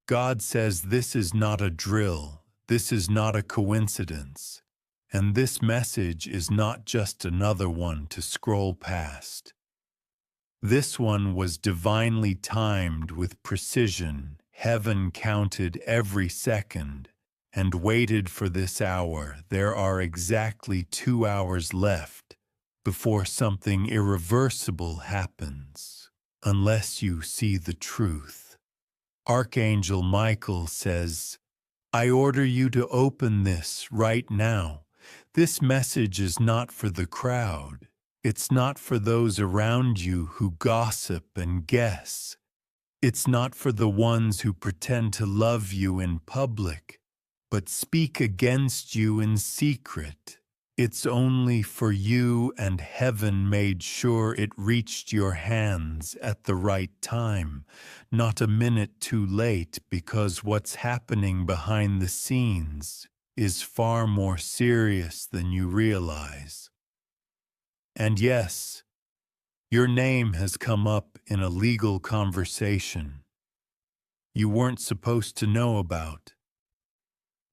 God says this is not a drill, this is not a coincidence, and this message is not just another one to scroll past. This one was divinely timed with precision. Heaven counted every second and waited for this hour. There are exactly 2 hours left before something irreversible happens, unless you see the truth. Archangel Michael says, I order you to open this right now. This message is not for the crowd. It's not for those around you who gossip and guess. It's not for the ones who pretend to love you in public, but speak against you in secret. It's only for you, and heaven made sure it reached your hands at the right time, not a minute too late, because what's happening behind the scenes is far more serious than you realize. And yes, your name has come up in a legal conversation you weren't supposed to know about.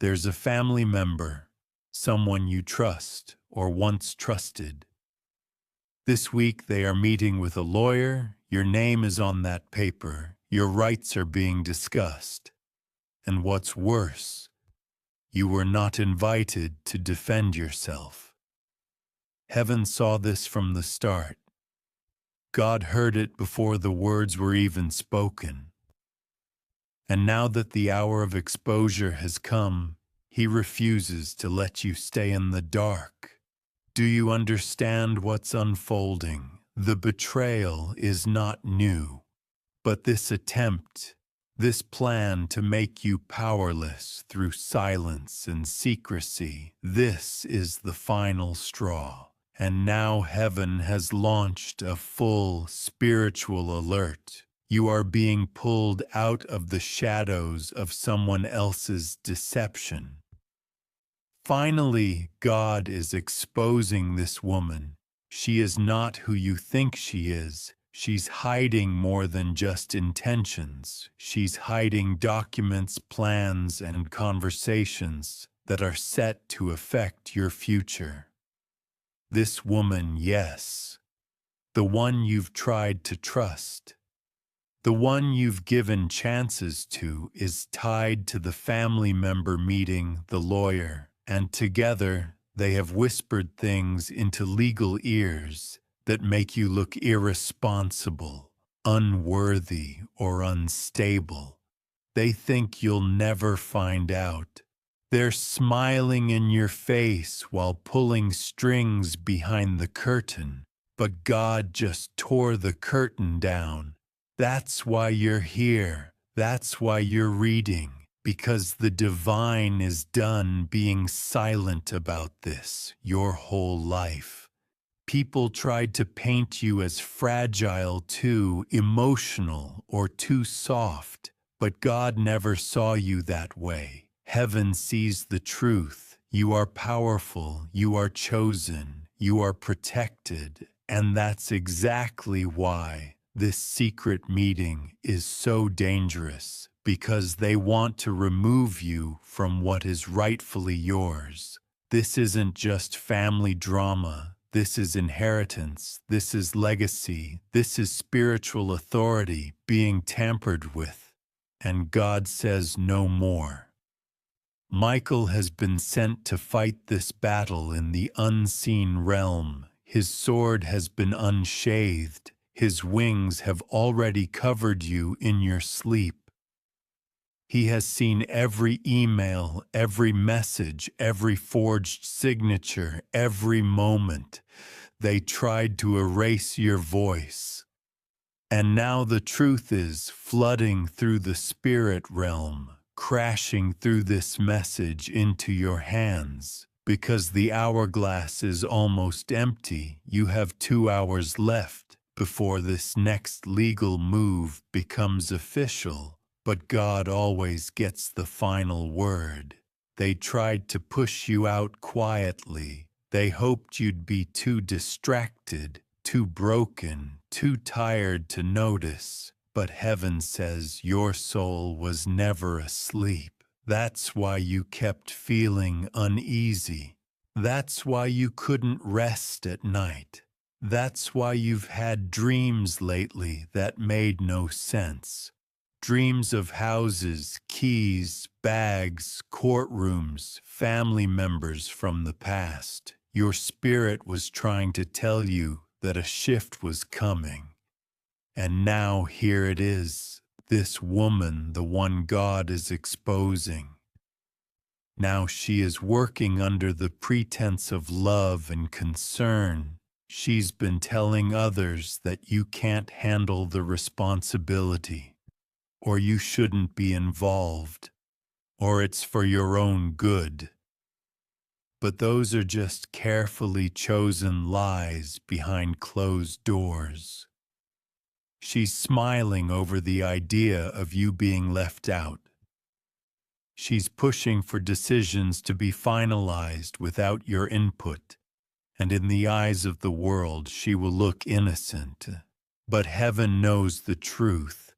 There's a family member, someone you trust or once trusted. This week they are meeting with a lawyer, your name is on that paper, your rights are being discussed. And what's worse, you were not invited to defend yourself. Heaven saw this from the start. God heard it before the words were even spoken. And now that the hour of exposure has come, He refuses to let you stay in the dark. Do you understand what's unfolding? The betrayal is not new, but this attempt, this plan to make you powerless through silence and secrecy, this is the final straw. And now heaven has launched a full spiritual alert. You are being pulled out of the shadows of someone else's deception. Finally, God is exposing this woman. She is not who you think she is. She's hiding more than just intentions. She's hiding documents, plans, and conversations that are set to affect your future. This woman, yes, the one you've tried to trust, the one you've given chances to, is tied to the family member meeting the lawyer, and together they have whispered things into legal ears that make you look irresponsible, unworthy, or unstable. They think you'll never find out. They're smiling in your face while pulling strings behind the curtain, but God just tore the curtain down. That's why you're here. That's why you're reading, because the divine is done being silent about this your whole life. People tried to paint you as fragile, too emotional, or too soft, but God never saw you that way. Heaven sees the truth. You are powerful, you are chosen, you are protected, and that's exactly why this secret meeting is so dangerous, because they want to remove you from what is rightfully yours. This isn't just family drama. This is inheritance. This is legacy. This is spiritual authority being tampered with. And God says no more. Michael has been sent to fight this battle in the unseen realm. His sword has been unscathed. His wings have already covered you in your sleep. He has seen every email, every message, every forged signature, every moment. They tried to erase your voice. And now the truth is flooding through the spirit realm, crashing through this message into your hands. Because the hourglass is almost empty, you have 2 hours left before this next legal move becomes official. But God always gets the final word. They tried to push you out quietly. They hoped you'd be too distracted, too broken, too tired to notice. But heaven says your soul was never asleep. That's why you kept feeling uneasy. That's why you couldn't rest at night. That's why you've had dreams lately that made no sense. Dreams of houses, keys, bags, courtrooms, family members from the past. Your spirit was trying to tell you that a shift was coming. And now here it is, this woman, the one God is exposing. Now she is working under the pretense of love and concern. She's been telling others that you can't handle the responsibility, or you shouldn't be involved, or it's for your own good. But those are just carefully chosen lies behind closed doors. She's smiling over the idea of you being left out. She's pushing for decisions to be finalized without your input, and in the eyes of the world she will look innocent. But heaven knows the truth,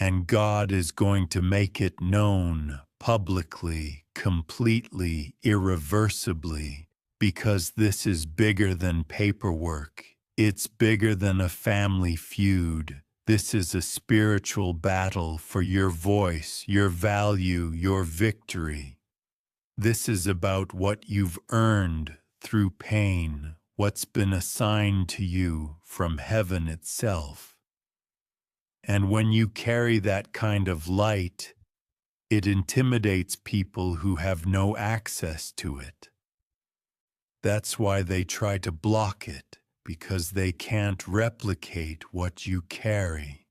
and God is going to make it known publicly, completely, irreversibly, because this is bigger than paperwork. It's bigger than a family feud. This is a spiritual battle for your voice, your value, your victory. This is about what you've earned through pain, what's been assigned to you from heaven itself. And when you carry that kind of light, it intimidates people who have no access to it. That's why they try to block it, because they can't replicate what you carry.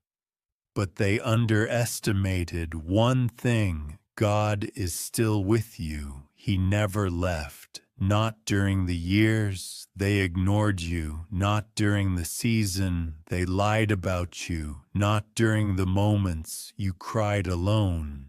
But they underestimated one thing: God is still with you. He never left. Not during the years they ignored you, not during the season they lied about you, not during the moments you cried alone.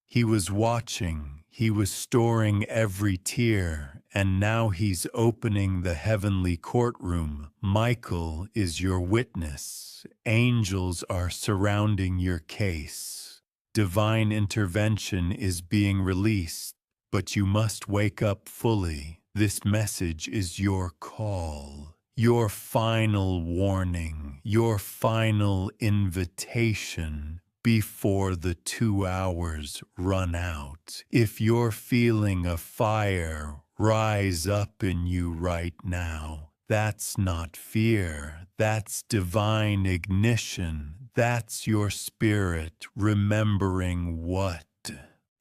He was watching, he was storing every tear, and now he's opening the heavenly courtroom. Michael is your witness. Angels are surrounding your case. Divine intervention is being released, but you must wake up fully. This message is your call, your final warning, your final invitation before the 2 hours run out. If you're feeling a fire rise up in you right now, that's not fear, that's divine ignition. That's your spirit remembering what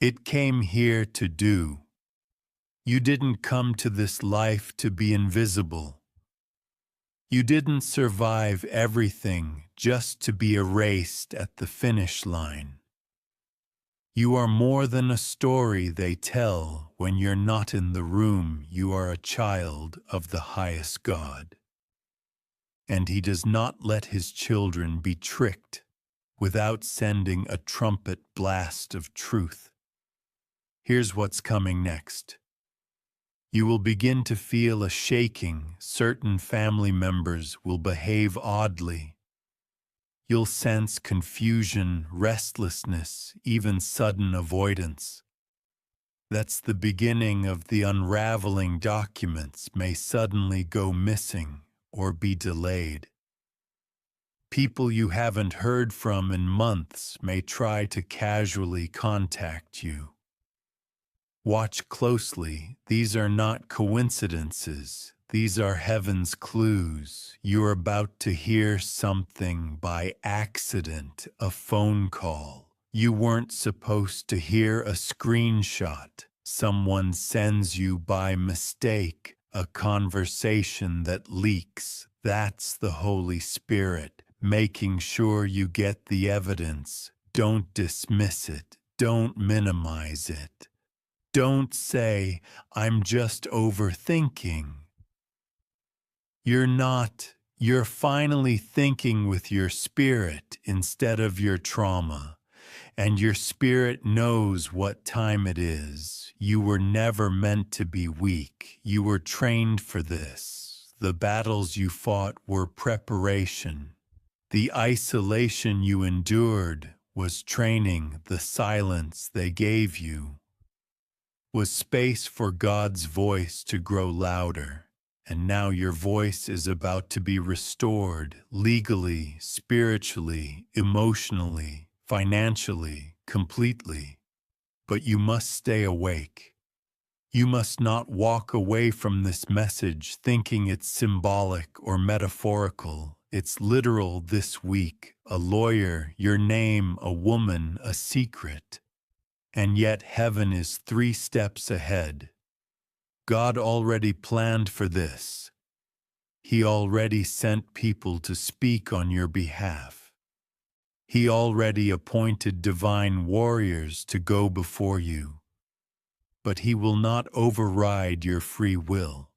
it came here to do. You didn't come to this life to be invisible. You didn't survive everything just to be erased at the finish line. You are more than a story they tell when you're not in the room. You are a child of the highest God. And he does not let his children be tricked without sending a trumpet blast of truth. Here's what's coming next. You will begin to feel a shaking. Certain family members will behave oddly. You'll sense confusion, restlessness, even sudden avoidance. That's the beginning of the unraveling. Documents may suddenly go missing or be delayed. People you haven't heard from in months may try to casually contact you. Watch closely. These are not coincidences. These are heaven's clues. You're about to hear something by accident, a phone call. You weren't supposed to hear a screenshot. Someone sends you by mistake, a conversation that leaks. That's the Holy Spirit, making sure you get the evidence. Don't dismiss it. Don't minimize it. Don't say, "I'm just overthinking." You're not. You're finally thinking with your spirit instead of your trauma. And your spirit knows what time it is. You were never meant to be weak. You were trained for this. The battles you fought were preparation. The isolation you endured was training. The silence they gave you was space for God's voice to grow louder. And now your voice is about to be restored legally, spiritually, emotionally, financially, completely. But you must stay awake. You must not walk away from this message thinking it's symbolic or metaphorical. It's literal this week. A lawyer, your name, a woman, a secret. And yet heaven is 3 steps ahead. God already planned for this. He already sent people to speak on your behalf. He already appointed divine warriors to go before you. But he will not override your free will.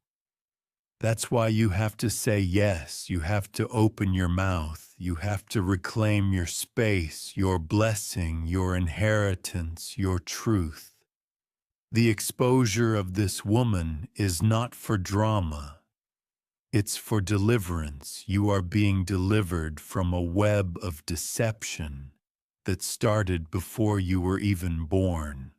That's why you have to say yes. You have to open your mouth. You have to reclaim your space, your blessing, your inheritance, your truth. The exposure of this woman is not for drama. It's for deliverance. You are being delivered from a web of deception that started before you were even born.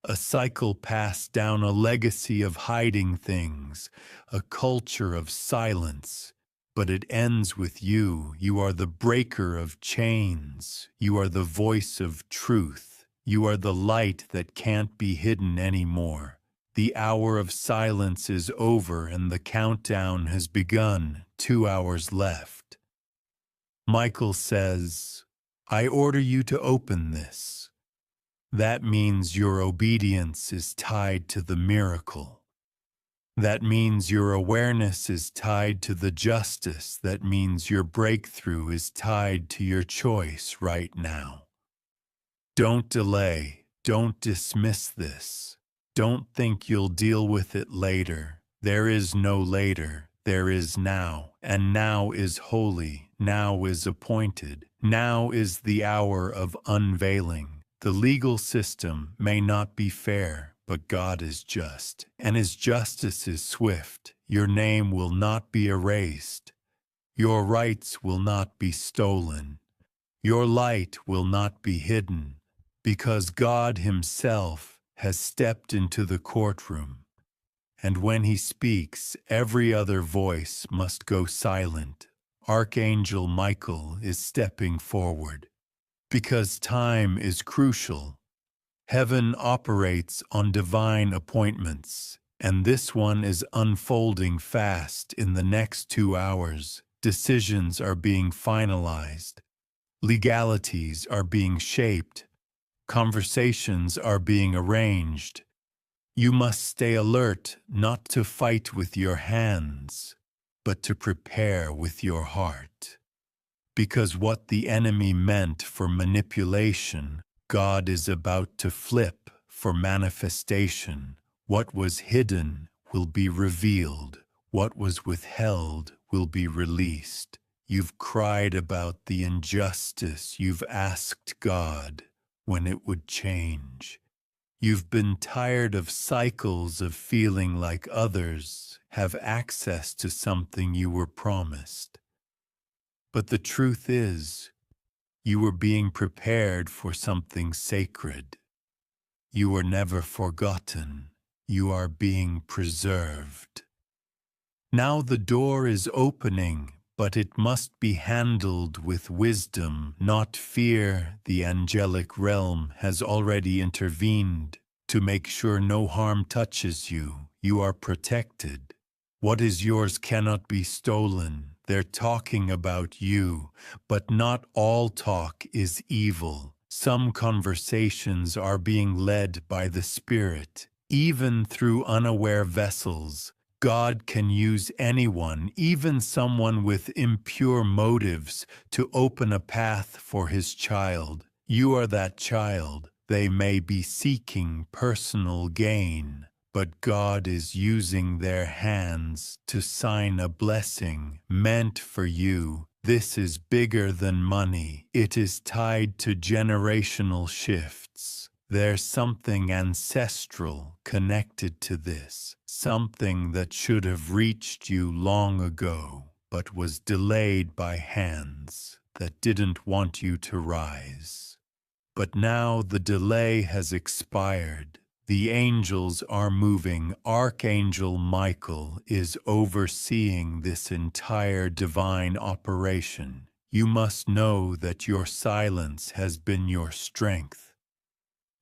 A cycle passed down, a legacy of hiding things, a culture of silence. But it ends with you. You are the breaker of chains. You are the voice of truth. You are the light that can't be hidden anymore. The hour of silence is over and the countdown has begun. 2 hours left. Michael says, I order you to open this. That means your obedience is tied to the miracle. That means your awareness is tied to the justice. That means your breakthrough is tied to your choice right now. Don't delay. Don't dismiss this. Don't think you'll deal with it later. There is no later. There is now. And now is holy. Now is appointed. Now is the hour of unveiling. The legal system may not be fair, but God is just, and his justice is swift. Your name will not be erased. Your rights will not be stolen. Your light will not be hidden. Because God himself has stepped into the courtroom. And when he speaks, every other voice must go silent. Archangel Michael is stepping forward. Because time is crucial. Heaven operates on divine appointments, and this one is unfolding fast. In the next 2 hours. Decisions are being finalized. Legalities are being shaped. Conversations are being arranged. You must stay alert, not to fight with your hands, but to prepare with your heart. Because what the enemy meant for manipulation, God is about to flip for manifestation. What was hidden will be revealed. What was withheld will be released. You've cried about the injustice. You've asked God when it would change. You've been tired of cycles of feeling like others have access to something you were promised. But the truth is, you were being prepared for something sacred. You were never forgotten. You are being preserved. Now the door is opening, but it must be handled with wisdom, not fear. The angelic realm has already intervened to make sure no harm touches you. You are protected. What is yours cannot be stolen. They're talking about you, but not all talk is evil. Some conversations are being led by the Spirit, even through unaware vessels. God can use anyone, even someone with impure motives, to open a path for his child. You are that child. They may be seeking personal gain, but God is using their hands to sign a blessing meant for you. This is bigger than money. It is tied to generational shifts. There's something ancestral connected to this, something that should have reached you long ago. but was delayed by hands that didn't want you to rise. But now the delay has expired. The angels are moving. Archangel Michael is overseeing this entire divine operation. You must know that your silence has been your strength.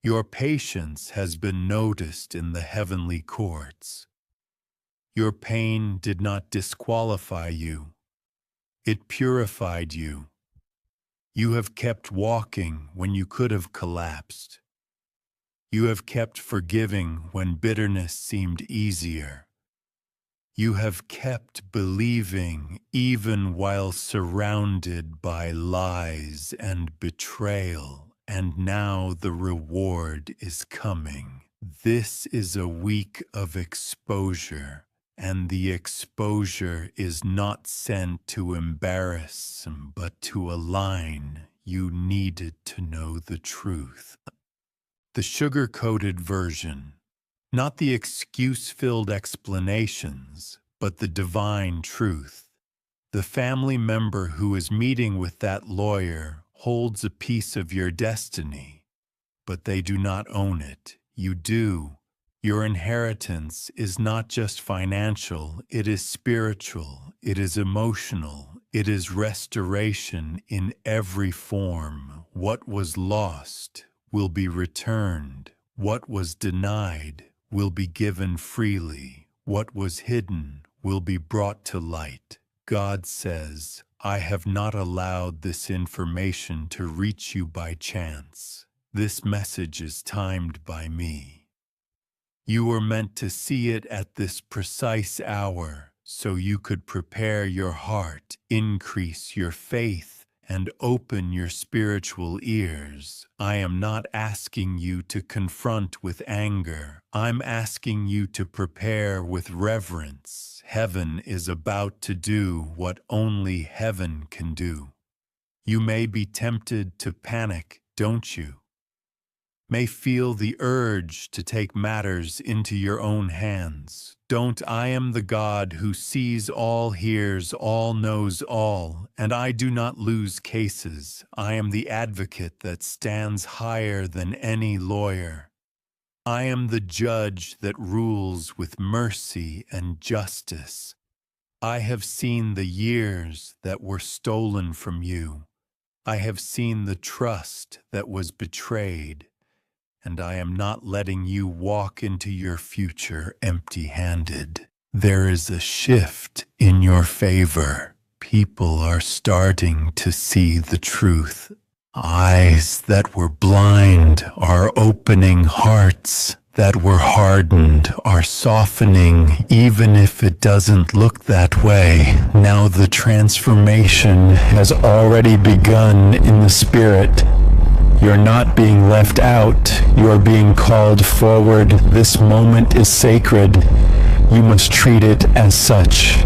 Your patience has been noticed in the heavenly courts. Your pain did not disqualify you. It purified you. You have kept walking when you could have collapsed. You have kept forgiving when bitterness seemed easier. You have kept believing even while surrounded by lies and betrayal, and now the reward is coming. This is a week of exposure, and the exposure is not sent to embarrass, but to align. You needed to know the truth. The sugar-coated version, not the excuse-filled explanations, but the divine truth. The family member who is meeting with that lawyer holds a piece of your destiny, but they do not own it. You do. Your inheritance is not just financial, it is spiritual, it is emotional, it is restoration in every form. What was lost will be returned. What was denied will be given freely. What was hidden will be brought to light. God says, I have not allowed this information to reach you by chance. This message is timed by me. You were meant to see it at this precise hour so you could prepare your heart, increase your faith, and open your spiritual ears. I am not asking you to confront with anger. I'm asking you to prepare with reverence. Heaven is about to do what only heaven can do. You may be tempted to panic, don't you? May feel the urge to take matters into your own hands. Don't. I am the God who sees all, hears all, knows all, and I do not lose cases. I am the advocate that stands higher than any lawyer. I am the judge that rules with mercy and justice. I have seen the years that were stolen from you. I have seen the trust that was betrayed. And I am not letting you walk into your future empty-handed. There is a shift in your favor. People are starting to see the truth. Eyes that were blind are opening. Hearts that were hardened are softening, even if it doesn't look that way. Now the transformation has already begun in the spirit. You're not being left out. You are being called forward. This moment is sacred. You must treat it as such.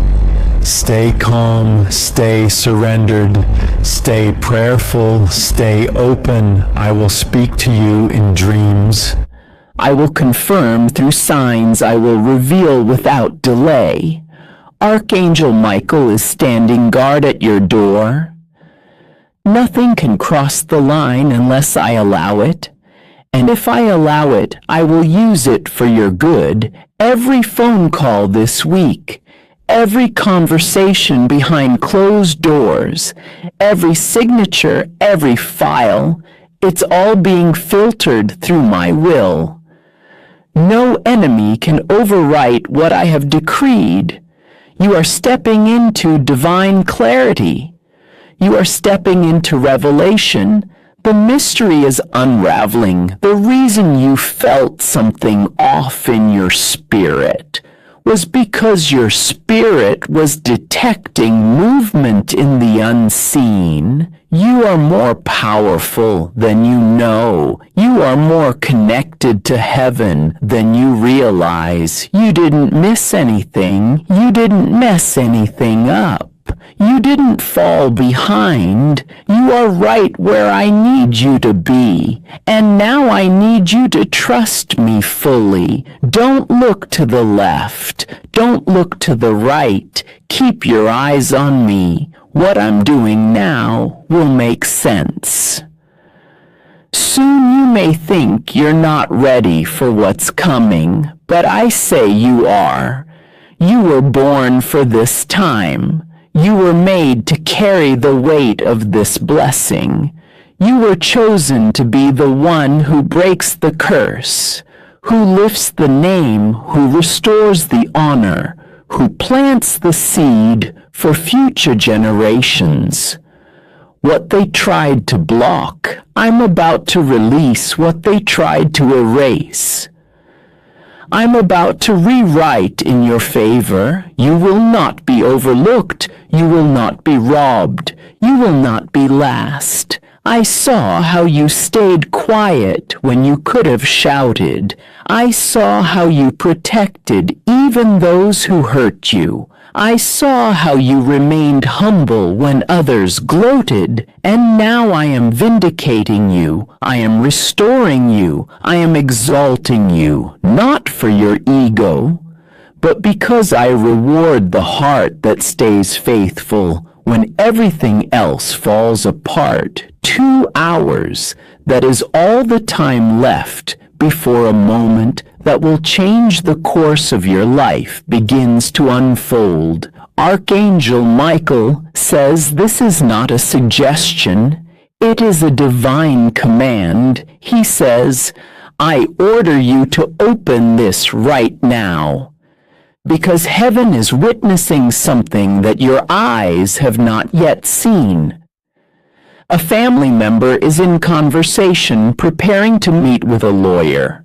Stay calm, stay surrendered, stay prayerful, stay open. I will speak to you in dreams. I will confirm through signs. I will reveal without delay. Archangel Michael is standing guard at your door. Nothing can cross the line unless I allow it. And if I allow it, I will use it for your good. Every phone call this week, every conversation behind closed doors, every signature, every file, it's all being filtered through my will. No enemy can overwrite what I have decreed. You are stepping into divine clarity. You are stepping into revelation. The mystery is unraveling. The reason you felt something off in your spirit was because your spirit was detecting movement in the unseen. You are more powerful than you know. You are more connected to heaven than you realize. You didn't miss anything. You didn't mess anything up. You didn't fall behind. You are right where I need you to be. And now I need you to trust me fully. Don't look to the left. Don't look to the right. Keep your eyes on me. What I'm doing now will make sense. Soon you may think you're not ready for what's coming, but I say you are. You were born for this time. You were made to carry the weight of this blessing. You were chosen to be the one who breaks the curse, who lifts the name, who restores the honor, who plants the seed for future generations. What they tried to block, I'm about to release what they tried to erase. I'm about to rewrite in your favor. You will not be overlooked. You will not be robbed. You will not be last. I saw how you stayed quiet when you could have shouted. I saw how you protected even those who hurt you. I saw how you remained humble when others gloated, and now I am vindicating you. I am restoring you. I am exalting you, not for your ego, but because I reward the heart that stays faithful when everything else falls apart. 2 hours, that is all the time left before a moment that will change the course of your life begins to unfold. Archangel Michael says this is not a suggestion. It is a divine command. He says, I order you to open this right now, because heaven is witnessing something that your eyes have not yet seen. A family member is in conversation preparing to meet with a lawyer.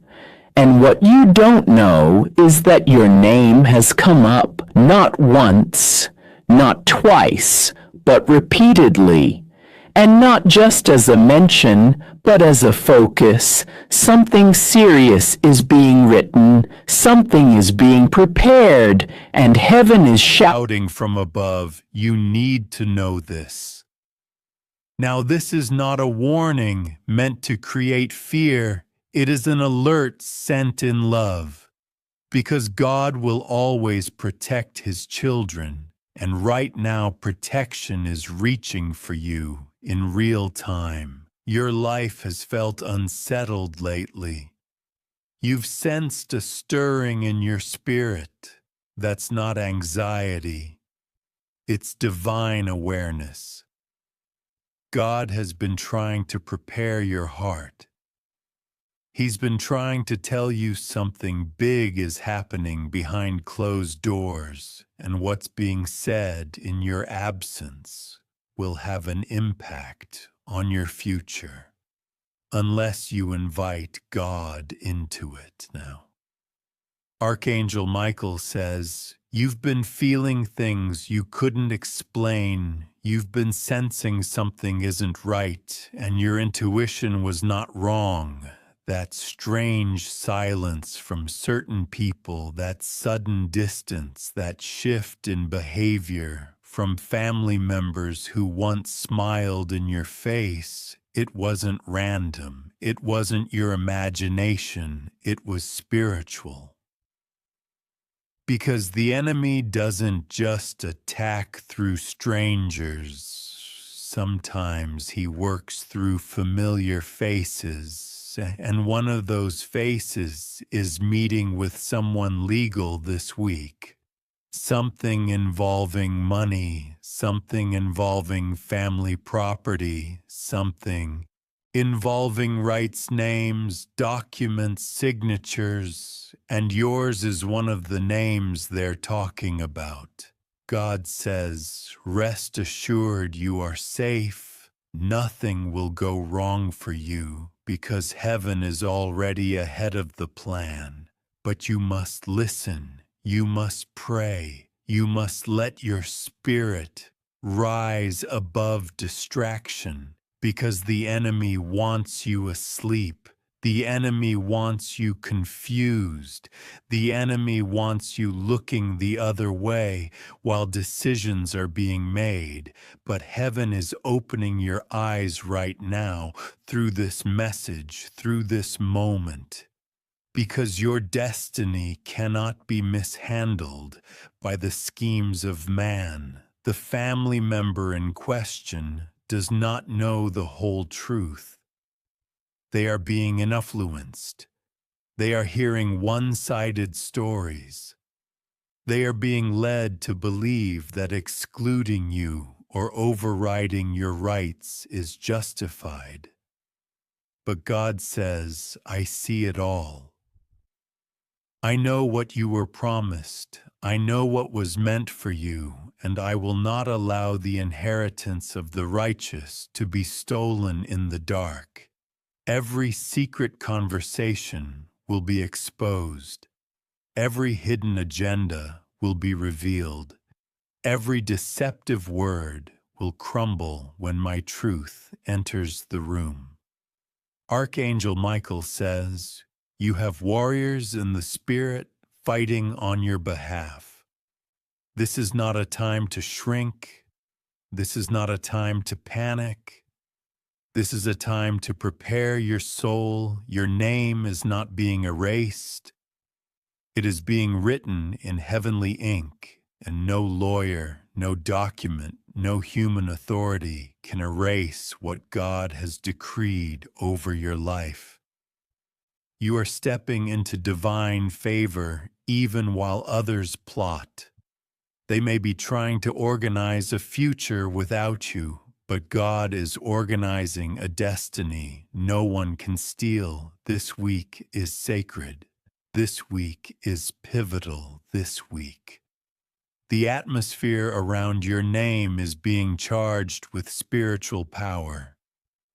And what you don't know is that your name has come up not once, not twice, but repeatedly. And not just as a mention, but as a focus. Something serious is being written, something is being prepared, and heaven is Shouting from above, you need to know this. Now, this is not a warning meant to create fear. It is an alert sent in love, because God will always protect His children, and right now protection is reaching for you in real time. Your life has felt unsettled lately. You've sensed a stirring in your spirit. That's not anxiety. It's divine awareness. God has been trying to prepare your heart. He's been trying to tell you something big is happening behind closed doors, and what's being said in your absence will have an impact on your future, unless you invite God into it now. Archangel Michael says, you've been feeling things you couldn't explain. You've been sensing something isn't right, and your intuition was not wrong. That strange silence from certain people, that sudden distance, that shift in behavior from family members who once smiled in your face, it wasn't random. It wasn't your imagination. It was spiritual. Because the enemy doesn't just attack through strangers. Sometimes he works through familiar faces, and one of those faces is meeting with someone legal this week. Something involving money, something involving family property, something involving rights names, documents, signatures, and yours is one of the names they're talking about. God says, rest assured you are safe. Nothing will go wrong for you because heaven is already ahead of the plan. But you must listen. You must pray. You must let your spirit rise above distraction. Because the enemy wants you asleep. The enemy wants you confused. The enemy wants you looking the other way while decisions are being made. But heaven is opening your eyes right now through this message, through this moment. Because your destiny cannot be mishandled by the schemes of man. The family member in question does not know the whole truth. They are being influenced. They are hearing one-sided stories. They are being led to believe that excluding you or overriding your rights is justified. But God says, I see it all. I know what you were promised. I know what was meant for you, and I will not allow the inheritance of the righteous to be stolen in the dark. Every secret conversation will be exposed. Every hidden agenda will be revealed. Every deceptive word will crumble when my truth enters the room. Archangel Michael says, you have warriors in the spirit fighting on your behalf. This is not a time to shrink. This is not a time to panic. This is a time to prepare your soul. Your name is not being erased. It is being written in heavenly ink, and no lawyer, no document, no human authority can erase what God has decreed over your life. You are stepping into divine favor even while others plot. They may be trying to organize a future without you, but God is organizing a destiny no one can steal. This week is sacred. This week is pivotal. This week. The atmosphere around your name is being charged with spiritual power.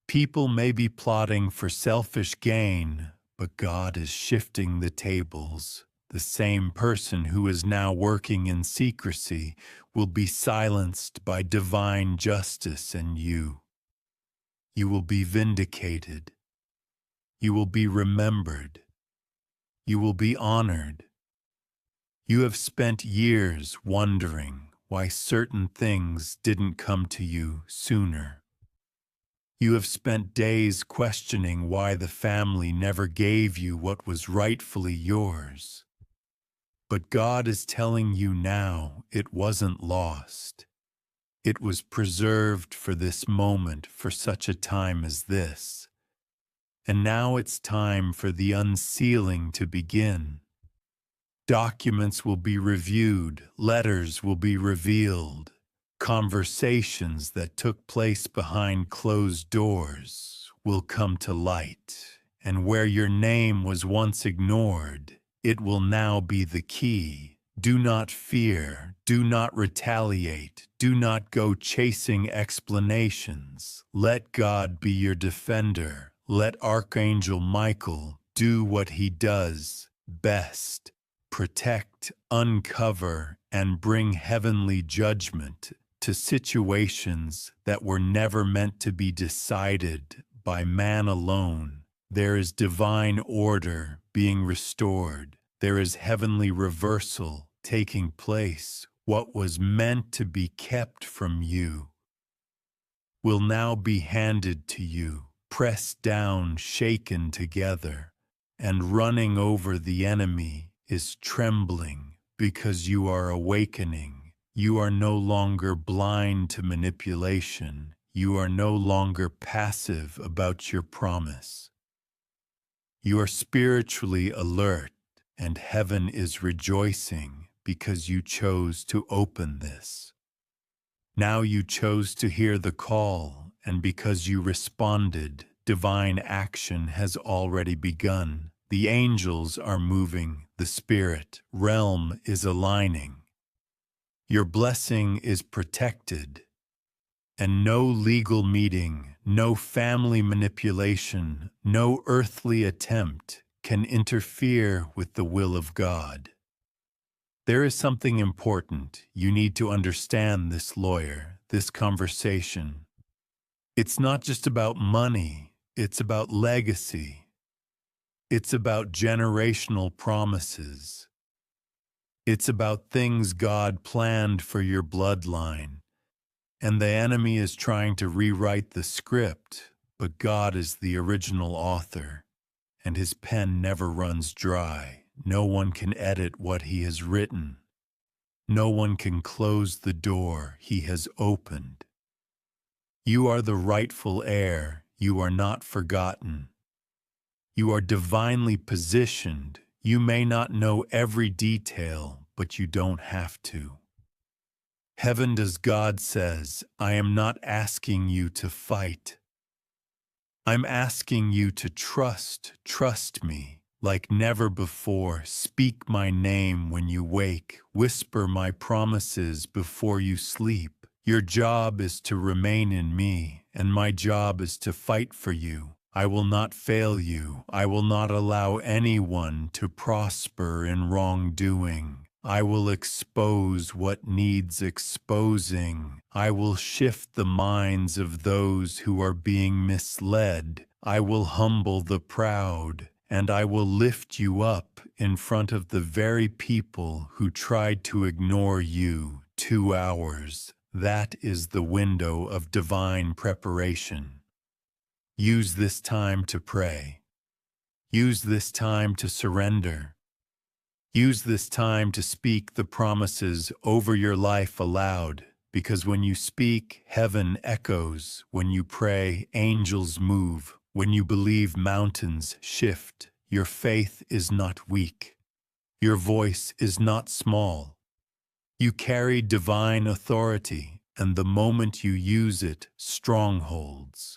People may be plotting for selfish gain, but God is shifting the tables. The same person who is now working in secrecy will be silenced by divine justice, and you will be vindicated. You will be remembered. You will be honored. You have spent years wondering why certain things didn't come to you sooner. You have spent days questioning why the family never gave you what was rightfully yours. But God is telling you now it wasn't lost. It was preserved for this moment, for such a time as this. And now it's time for the unsealing to begin. Documents will be reviewed, letters will be revealed, conversations that took place behind closed doors will come to light, and where your name was once ignored, it will now be the key. Do not fear, do not retaliate, do not go chasing explanations. Let God be your defender. Let Archangel Michael do what he does best. Protect, uncover, and bring heavenly judgment to situations that were never meant to be decided by man alone. There is divine order being restored. There is heavenly reversal taking place. What was meant to be kept from you will now be handed to you, pressed down, shaken together, and running over the enemy is trembling because you are awakening. You are no longer blind to manipulation. You are no longer passive about your promise. You are spiritually alert, and heaven is rejoicing because you chose to open this. Now you chose to hear the call, and because you responded, divine action has already begun. The angels are moving, the spirit realm is aligning. Your blessing is protected, and no legal meeting, no family manipulation, no earthly attempt can interfere with the will of God. There is something important. You need to understand this, lawyer, this conversation. It's not just about money, it's about legacy. It's about generational promises. It's about things God planned for your bloodline. And the enemy is trying to rewrite the script, but God is the original author, and his pen never runs dry. No one can edit what he has written. No one can close the door he has opened. You are the rightful heir. You are not forgotten. You are divinely positioned. You may not know every detail, but you don't have to. Heaven does God says, I am not asking you to fight. I'm asking you to trust me, like never before. Speak my name when you wake. Whisper my promises before you sleep. Your job is to remain in me, and my job is to fight for you. I will not fail you. I will not allow anyone to prosper in wrongdoing. I will expose what needs exposing. I will shift the minds of those who are being misled. I will humble the proud, and I will lift you up in front of the very people who tried to ignore you. 2 hours. That is the window of divine preparation. Use this time to pray. Use this time to surrender. Use this time to speak the promises over your life aloud, because when you speak, heaven echoes. When you pray, angels move. When you believe, mountains shift. Your faith is not weak. Your voice is not small. You carry divine authority, and the moment you use it, strongholds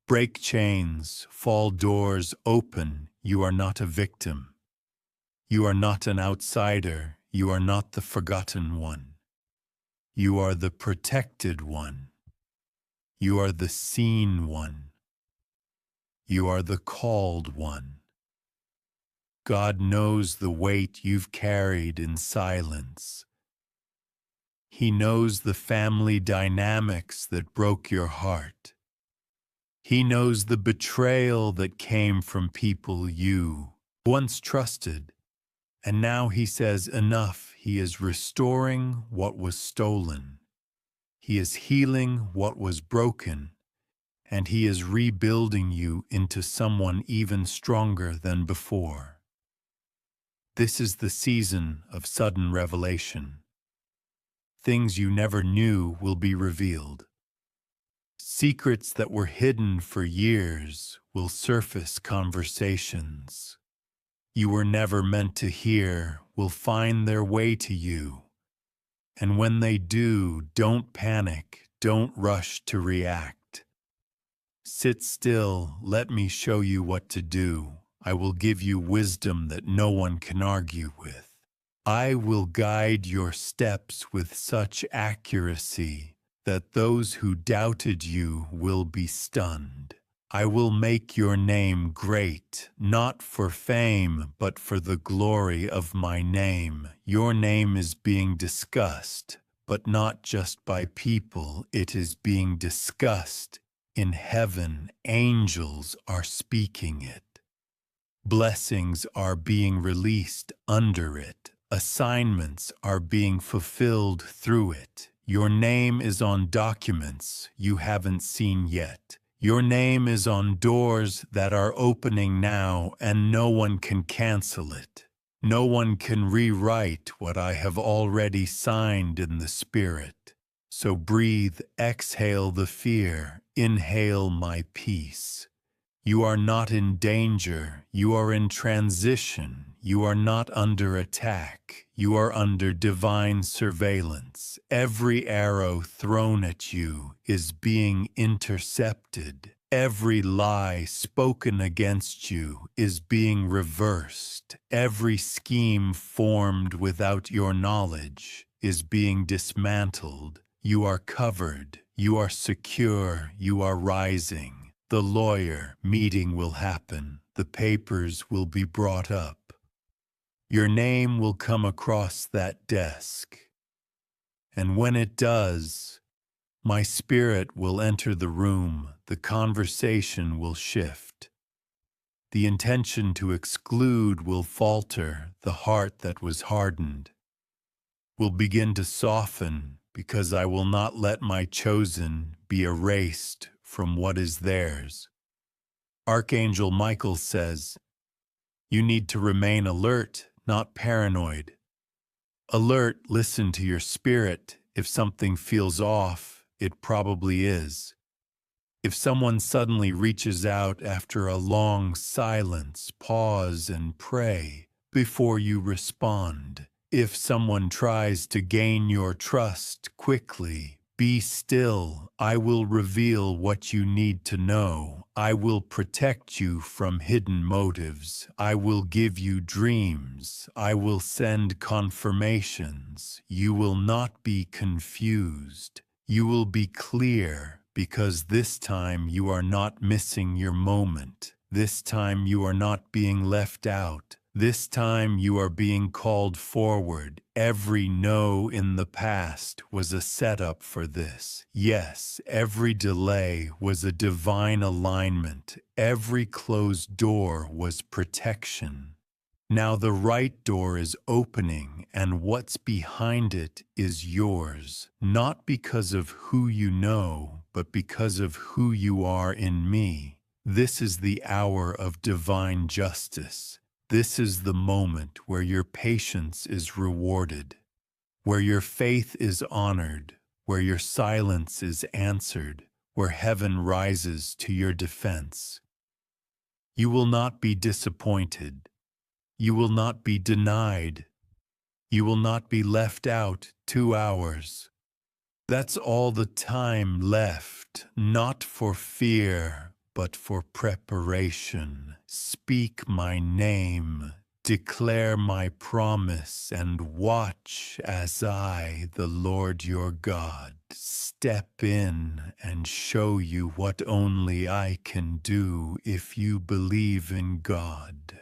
break, chains fall, doors open. You are not a victim. You are not an outsider. You are not the forgotten one. You are the protected one. You are the seen one. You are the called one. God knows the weight you've carried in silence. He knows the family dynamics that broke your heart. He knows the betrayal that came from people you once trusted. And now he says, enough. He is restoring what was stolen. He is healing what was broken. And he is rebuilding you into someone even stronger than before. This is the season of sudden revelation. Things you never knew will be revealed. Secrets that were hidden for years will surface. Conversations you were never meant to hear will find their way to you. And when they do, don't panic, don't rush to react. Sit still, let me show you what to do. I will give you wisdom that no one can argue with. I will guide your steps with such accuracy that those who doubted you will be stunned. I will make your name great, not for fame, but for the glory of my name. Your name is being discussed, but not just by people. It is being discussed in heaven. Angels are speaking it. Blessings are being released under it. Assignments are being fulfilled through it. Your name is on documents you haven't seen yet. Your name is on doors that are opening now, and no one can cancel it. No one can rewrite what I have already signed in the Spirit. So breathe, exhale the fear, inhale my peace. You are not in danger. You are in transition. You are not under attack. You are under divine surveillance. Every arrow thrown at you is being intercepted. Every lie spoken against you is being reversed. Every scheme formed without your knowledge is being dismantled. You are covered. You are secure. You are rising. The lawyer meeting will happen. The papers will be brought up. Your name will come across that desk. And when it does, my spirit will enter the room. The conversation will shift. The intention to exclude will falter, the heart that was hardened will begin to soften, because I will not let my chosen be erased from what is theirs. Archangel Michael says, you need to remain alert, not paranoid. Alert, listen to your spirit. If something feels off, it probably is. If someone suddenly reaches out after a long silence, pause and pray before you respond. If someone tries to gain your trust quickly, be still. I will reveal what you need to know. I will protect you from hidden motives. I will give you dreams. I will send confirmations. You will not be confused. You will be clear, because this time you are not missing your moment. This time you are not being left out. This time you are being called forward. Every no in the past was a setup for this. Yes, every delay was a divine alignment. Every closed door was protection. Now the right door is opening, and what's behind it is yours, not because of who you know, but because of who you are in me. This is the hour of divine justice. This is the moment where your patience is rewarded, where your faith is honored, where your silence is answered, where heaven rises to your defense. You will not be disappointed. You will not be denied. You will not be left out 2 hours. That's all the time left, not for fear, but for preparation. Speak my name, declare my promise, and watch as I, the Lord your God, step in and show you what only I can do if you believe in God.